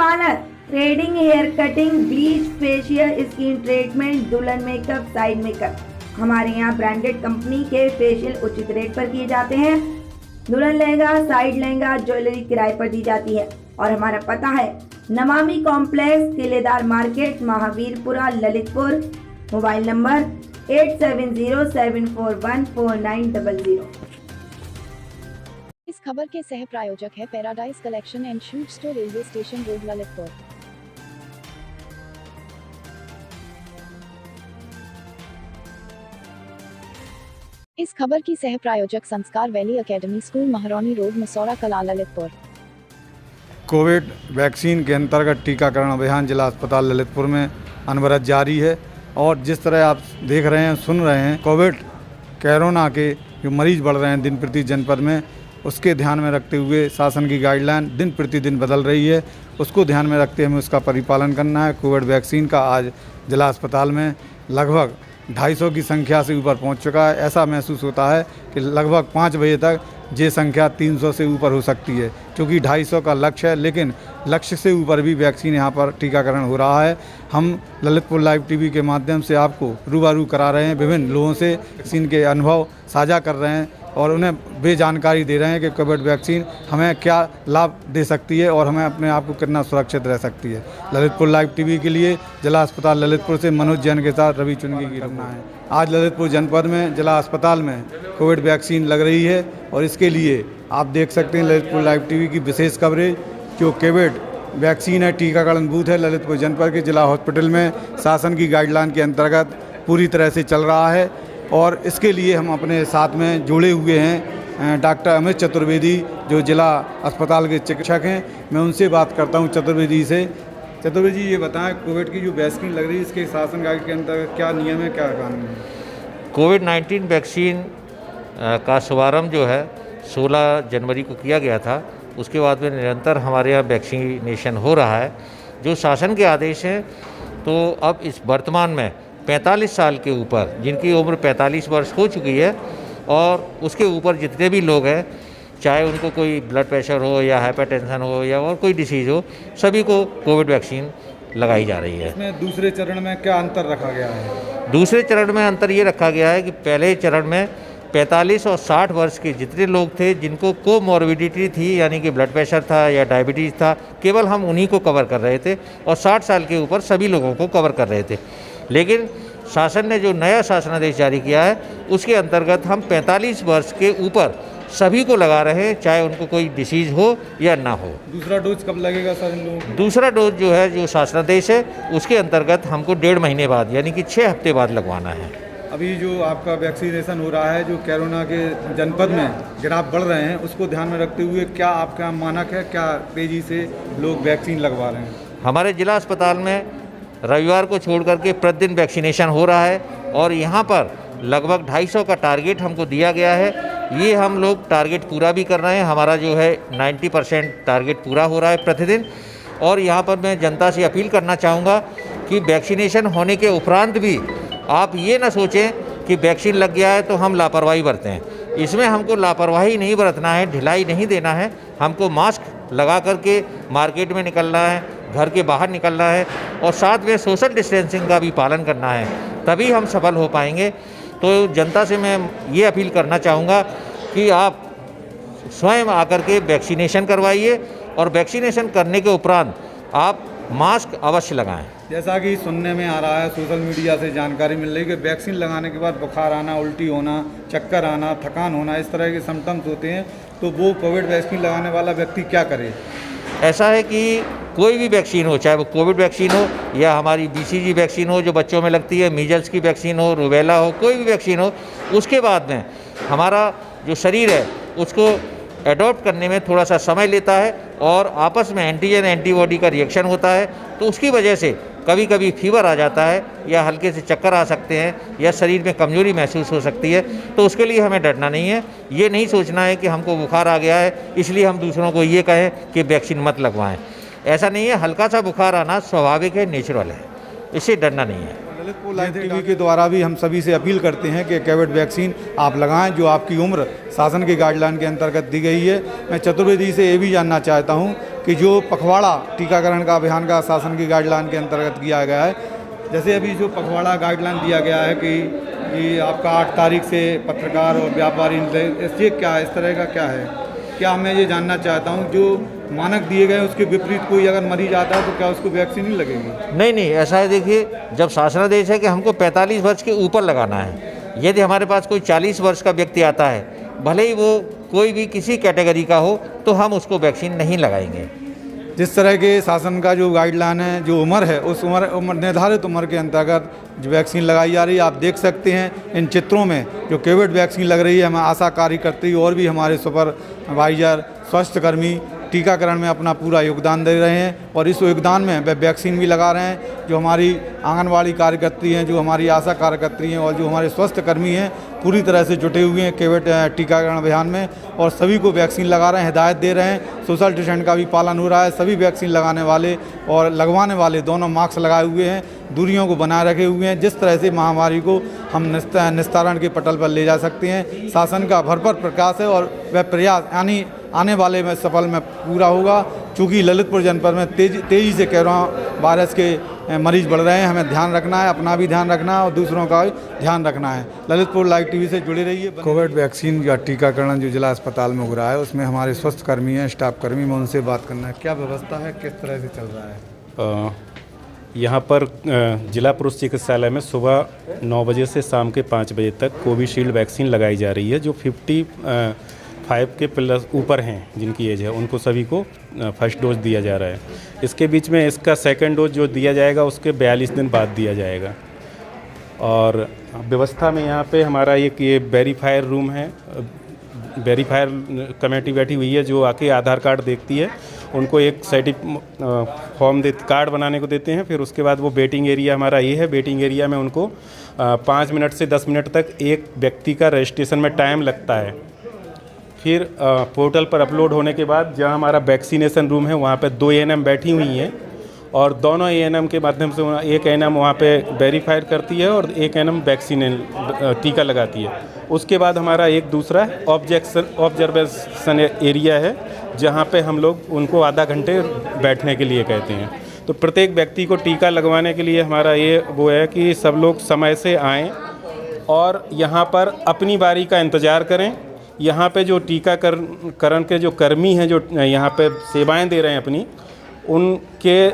Parlour, threading, hair cutting, bleach, facial, skin treatment, दुल्हन makeup, side makeup. हमारे यहाँ branded company के facial उचित रेट पर किए जाते हैं। दुल्हन लहंगा, साइड लहंगा, ज्वेलरी किराए पर दी जाती है और हमारा पता है Namami complex, Kiledar market, Mahavirpura, Lalitpur. Mobile number 8707414900। इस खबर के सह प्रायोजक है paradise collection and suit store, railway station road, Lalitpur. इस खबर की सह प्रायोजक Sanskar valley academy school, Mahroni road, Masaura Kala, Lalitpur. Covid vaccine के अंतर्गत टीकाकरण अभियान जिला अस्पताल ललितपुर में अनवरत जारी है और जिस तरह आप देख रहे हैं, सुन रहे हैं, कोविड कोरोना के जो मरीज बढ़ रहे हैं दिन प्रति जनपद में, उसके ध्यान में रखते हुए शासन की गाइडलाइन दिन प्रतिदिन बदल रही है। उसको ध्यान में रखते हमें उसका परिपालन करना है। कोविड वैक्सीन का आज जिला अस्पताल में लगभग 250 की संख्या से ऊपर पहुंच चुका है। ऐसा महसूस होता है कि लगभग 5 बजे तक ये संख्या 300 से ऊपर हो सकती है, क्योंकि 250 का लक्ष्य है, लेकिन लक्ष्य से ऊपर भी वैक्सीन यहाँ पर टीकाकरण हो रहा है। हम ललितपुर लाइव टीवी के माध्यम से आपको रूबरू करा रहे हैं, विभिन्न लोगों से वैक्सीन के अनुभव साझा कर रहे हैं और उन्हें जानकारी दे रहे हैं कि कोविड वैक्सीन हमें क्या लाभ दे सकती है और हमें अपने आप को कितना सुरक्षित रह सकती है। ललितपुर लाइव टीवी के लिए जिला अस्पताल ललितपुर से मनोज जैन के साथ रवि चुनगी की रखना है। आज ललितपुर जनपद में जिला अस्पताल में कोविड वैक्सीन लग रही है और इसके लिए आप देख सकते हैं ललितपुर लाइव टीवी की विशेष कवरेज। जो कोविड वैक्सीन है, टीकाकरण बूथ है ललितपुर जनपद के जिला हॉस्पिटल में शासन की गाइडलाइन के अंतर्गत पूरी तरह से चल रहा है और इसके लिए हम अपने साथ में जुड़े हुए हैं डॉक्टर अमित चतुर्वेदी, जो जिला अस्पताल के चिकित्सक हैं। मैं उनसे बात करता हूं चतुर्वेदी से। चतुर्वेदी, ये बताएं, कोविड की जो वैक्सीन लग रही है इसके शासन गाइड के अंतर्गत क्या नियम है, क्या कानून है? कोविड-19 वैक्सीन का शुभारंभ जो है 16 जनवरी को किया गया था। उसके बाद में निरंतर हमारे यहाँ वैक्सीनेशन हो रहा है। जो शासन के आदेश हैं, तो अब इस वर्तमान में 45 साल के ऊपर जिनकी उम्र 45 वर्ष हो चुकी है और उसके ऊपर जितने भी लोग हैं, चाहे उनको कोई ब्लड प्रेशर हो या हाइपरटेंशन हो या और कोई डिसीज़ हो, सभी को कोविड वैक्सीन लगाई जा रही है। इसमें दूसरे चरण में क्या अंतर रखा गया है? दूसरे चरण में अंतर ये रखा गया है कि पहले चरण में 45 और 60 वर्ष के जितने लोग थे जिनको कोमॉर्बिडिटी थी, यानी कि ब्लड प्रेशर था या डायबिटीज़ था, केवल हम उन्हीं को कवर कर रहे थे और 60 साल के ऊपर सभी लोगों को कवर कर रहे थे। लेकिन शासन ने जो नया शासनादेश जारी किया है उसके अंतर्गत हम 45 वर्ष के ऊपर सभी को लगा रहे हैं, चाहे उनको कोई डिसीज़ हो या ना हो। दूसरा डोज कब लगेगा सर इन लोगों को? दूसरा डोज जो है, जो शासनादेश है उसके अंतर्गत हमको 1.5 महीने बाद, यानी कि 6 हफ्ते बाद लगवाना है। अभी जो आपका वैक्सीनेशन हो रहा है, जो कोरोना के जनपद में गिराफ बढ़ रहे हैं, उसको ध्यान में रखते हुए क्या आपका मानक है, क्या तेज़ी से लोग वैक्सीन लगवा रहे हैं? हमारे जिला अस्पताल में रविवार को छोड़ करके प्रतिदिन वैक्सीनेशन हो रहा है और यहाँ पर लगभग 250 का टारगेट हमको दिया गया है। ये हम लोग टारगेट पूरा भी कर रहे हैं। हमारा जो है 90% टारगेट पूरा हो रहा है प्रतिदिन। और यहाँ पर मैं जनता से अपील करना चाहूँगा कि वैक्सीनेशन होने के उपरांत भी आप ये ना सोचें कि वैक्सीन लग गया है तो हम लापरवाही बरतें। इसमें हमको लापरवाही नहीं बरतना है, ढिलाई नहीं देना है। हमको मास्क लगा करके मार्केट में निकलना है, घर के बाहर निकलना है और साथ में सोशल डिस्टेंसिंग का भी पालन करना है, तभी हम सफल हो पाएंगे। तो जनता से मैं ये अपील करना चाहूँगा कि आप स्वयं आकर के वैक्सीनेशन करवाइए और वैक्सीनेशन करने के उपरांत आप मास्क अवश्य लगाएं। जैसा कि सुनने में आ रहा है, सोशल मीडिया से जानकारी मिल रही है कि वैक्सीन लगाने के बाद बुखार आना, उल्टी होना, चक्कर आना, थकान होना, इस तरह के सिम्टम्स होते हैं, तो वो कोविड वैक्सीन लगाने वाला व्यक्ति क्या करे? ऐसा है कि कोई भी वैक्सीन हो, चाहे वो कोविड वैक्सीन हो या हमारी BCG वैक्सीन हो जो बच्चों में लगती है, मीजल्स की वैक्सीन हो, रूबेला हो, कोई भी वैक्सीन हो, उसके बाद में हमारा जो शरीर है उसको एडॉप्ट करने में थोड़ा सा समय लेता है और आपस में एंटीजन एंटीबॉडी का रिएक्शन होता है, तो उसकी वजह से कभी कभी फीवर आ जाता है या हल्के से चक्कर आ सकते हैं या शरीर में कमजोरी महसूस हो सकती है। तो उसके लिए हमें डरना नहीं है। ये नहीं सोचना है कि हमको बुखार आ गया है इसलिए हम दूसरों को ये कहें कि वैक्सीन मत लगवाएं। ऐसा नहीं है, हल्का सा बुखार आना स्वाभाविक है, नेचुरल है, इससे डरना नहीं है। ललितपुर लाइव टीवी के द्वारा भी हम सभी से अपील करते हैं कि कोविड वैक्सीन आप लगाएं, जो आपकी उम्र शासन की गाइडलाइन के अंतर्गत दी गई है। मैं चतुर्वेदी से ये भी जानना चाहता हूं कि जो पखवाड़ा टीकाकरण का अभियान का शासन की गाइडलाइन के अंतर्गत किया गया है, जैसे अभी जो पखवाड़ा गाइडलाइन दिया गया है कि आपका 8 तारीख से पत्रकार और व्यापारी, ये क्या है, इस तरह का क्या है? क्या मैं ये जानना चाहता हूँ, जो मानक दिए गए उसके विपरीत कोई अगर मरीज आता है तो क्या उसको वैक्सीन नहीं लगेगी? नहीं, ऐसा है, देखिए, जब शासनादेश है कि हमको 45 वर्ष के ऊपर लगाना है, यदि हमारे पास कोई 40 वर्ष का व्यक्ति आता है, भले ही वो कोई भी किसी कैटेगरी का हो, तो हम उसको वैक्सीन नहीं लगाएंगे। जिस तरह के शासन का जो गाइडलाइन है, जो उम्र है, उस उम्र निर्धारित उम्र के अंतर्गत जो वैक्सीन लगाई जा रही है। आप देख सकते हैं इन चित्रों में जो कोविड वैक्सीन लग रही है, हमें आशा कार्यकर्त्री और भी हमारे सुपरवाइजर, स्वास्थ्यकर्मी टीकाकरण में अपना पूरा योगदान दे रहे हैं और इस योगदान में वे वैक्सीन भी लगा रहे हैं। जो हमारी आंगनवाड़ी कार्यकर्त्री हैं, जो हमारी आशा कार्यकर्त्री हैं और जो हमारे स्वास्थ्यकर्मी हैं, पूरी तरह से जुटे हुए हैं कोविड टीकाकरण अभियान में और सभी को वैक्सीन लगा रहे हैं, हिदायत दे रहे हैं। सोशल डिस्टेंस का भी पालन हो रहा है। सभी वैक्सीन लगाने वाले और लगवाने वाले दोनों मास्क लगाए हुए हैं, दूरियों को बनाए रखे हुए हैं। जिस तरह से महामारी को हम निस्तारण के पटल पर ले जा सकते हैं, शासन का भरपूर प्रयास है और वह प्रयास आने वाले में सफल में पूरा होगा। चूँकि ललितपुर जनपद में तेज़ी से कोरोना वायरस के मरीज बढ़ रहे हैं, हमें ध्यान रखना है, अपना भी ध्यान रखना है और दूसरों का भी ध्यान रखना है। ललितपुर लाइव टीवी से जुड़े रहिए। कोविड वैक्सीन या टीकाकरण जो जिला अस्पताल में हो रहा है, उसमें हमारे स्वास्थ्यकर्मी हैं, स्टाफ कर्मी, में उनसे बात करना है। क्या व्यवस्था है, किस तरह से चल रहा है? यहाँ पर जिला पुरुष चिकित्सालय में सुबह 9 बजे से शाम के 5 बजे तक कोविशील्ड वैक्सीन लगाई जा रही है। जो 55 के प्लस ऊपर हैं, जिनकी एज है, उनको सभी को फर्स्ट डोज दिया जा रहा है। इसके बीच में इसका सेकंड डोज जो दिया जाएगा उसके 42 दिन बाद दिया जाएगा। और व्यवस्था में यहाँ पे हमारा एक ये वेरीफायर रूम है, वेरीफायर कमेटी बैठी हुई है जो आके आधार कार्ड देखती है, उनको एक फॉर्म कार्ड बनाने को देते हैं। फिर उसके बाद वो वेटिंग एरिया हमारा ये है, वेटिंग एरिया में उनको 5 मिनट से 10 मिनट तक एक व्यक्ति का रजिस्ट्रेशन में टाइम लगता है। फिर पोर्टल पर अपलोड होने के बाद जहाँ हमारा वैक्सीनेशन रूम है वहाँ पे 2 ANM बैठी हुई हैं और दोनों ANM के माध्यम से एक ANM वहाँ पे वेरीफाई करती है और एक ANM वैक्सीन टीका लगाती है। उसके बाद हमारा एक दूसरा ऑब्जर्वेशन एरिया है जहाँ पे हम लोग उनको आधा घंटे बैठने के लिए कहते हैं। तो प्रत्येक व्यक्ति को टीका लगवाने के लिए हमारा ये वो है कि सब लोग समय से आएँ और यहाँ पर अपनी बारी का इंतज़ार करें। यहाँ पे जो टीकाकरण के जो कर्मी हैं, जो यहाँ पे सेवाएं दे रहे हैं अपनी, उनके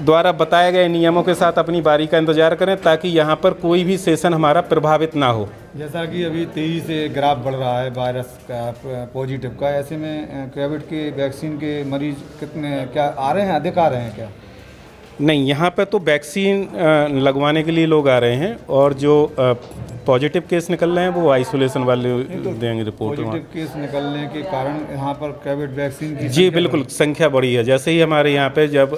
द्वारा बताए गए नियमों के साथ अपनी बारी का इंतज़ार करें ताकि यहाँ पर कोई भी सेशन हमारा प्रभावित ना हो। जैसा कि अभी तेज़ी से ग्राफ बढ़ रहा है वायरस का पॉजिटिव का, ऐसे में कोविड के वैक्सीन के मरीज कितने क्या आ रहे हैं, अधिक आ रहे हैं क्या? नहीं, यहाँ पे तो वैक्सीन लगवाने के लिए लोग आ रहे हैं और जो पॉजिटिव केस निकल रहे हैं वो आइसोलेशन वाले देंगे रिपोर्ट। पॉजिटिव केस निकलने के कारण यहाँ पर कोविड वैक्सीन की जी बिल्कुल संख्या बढ़ी है। जैसे ही हमारे यहाँ पे जब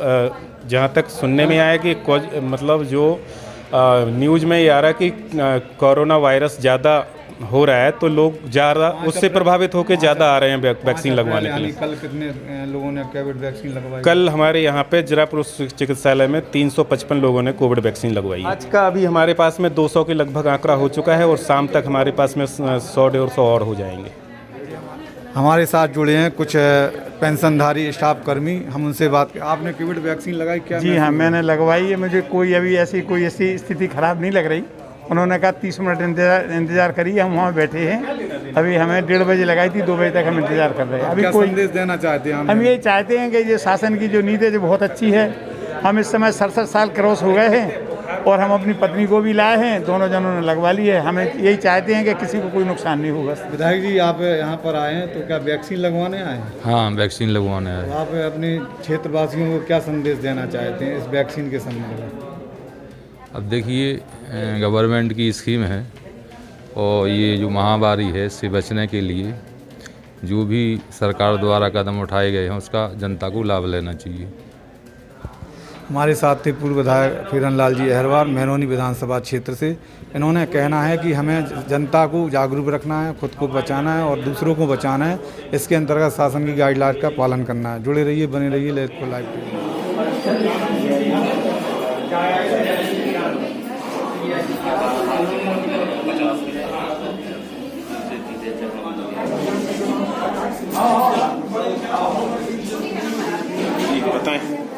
जहाँ तक सुनने में आया कि मतलब जो न्यूज़ में ये आ रहा है कि कोरोना वायरस ज़्यादा हो रहा है तो लोग ज़्यादा उससे प्रभावित होकर ज़्यादा आ रहे हैं वैक्सीन लगवाने के लिए। कल कितने लोगों ने कोविड वैक्सीन लगवाई? कल हमारे यहाँ पे जिला पुरुष चिकित्सालय में 355 लोगों ने कोविड वैक्सीन लगवाई। आज का अभी हमारे पास में 200 के लगभग आंकड़ा हो चुका है और शाम तक हमारे पास में 100-150 और हो जाएंगे। हमारे साथ जुड़े हैं कुछ पेंशनधारी स्टाफ कर्मी, हम उनसे बात। आपने कोविड वैक्सीन लगाई क्या? जी हाँ, मैंने लगवाई है। मुझे कोई ऐसी स्थिति खराब नहीं लग रही। उन्होंने कहा 30 मिनट इंतज़ार करिए, हम वहाँ बैठे हैं। अभी हमें 1:30 बजे लगाई थी, 2 बजे तक हम इंतज़ार कर रहे हैं। अभी कोई संदेश देना चाहते हैं? हम ये चाहते हैं कि ये शासन की जो नीति है जो बहुत अच्छी है। हम इस समय 67 साल क्रॉस हो गए हैं और हम अपनी पत्नी को भी लाए हैं, दोनों जनों ने लगवा ली है। हमें यही चाहते हैं कि किसी को कोई नुकसान नहीं होगा। विधायक जी, आप यहाँ पर आए हैं तो क्या वैक्सीन लगवाने आए हैं? हाँ, वैक्सीन लगवाने आए। तो आप अपने क्षेत्रवासियों को क्या संदेश देना चाहते हैं इस वैक्सीन के संबंध में? अब देखिए, गवर्नमेंट की स्कीम है और ये जो महामारी है इससे बचने के लिए जो भी सरकार द्वारा कदम उठाए गए हैं उसका जनता को लाभ लेना चाहिए। हमारे साथ थे पूर्व विधायक फिरन लाल जी अहरवार, महरौनी विधानसभा क्षेत्र से। इन्होंने कहना है कि हमें जनता को जागरूक रखना है, खुद को बचाना है और दूसरों को बचाना है। इसके अंतर्गत शासन की गाइडलाइन का पालन करना है। जुड़े रहिए, बने रहिए ललितपुर लाइव टीवी। बताएं।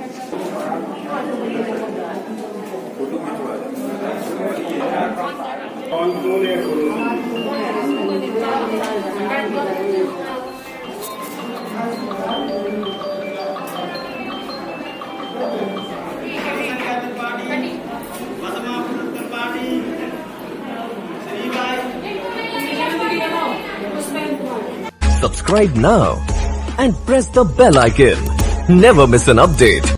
Subscribe now and press the bell icon. Never miss an update.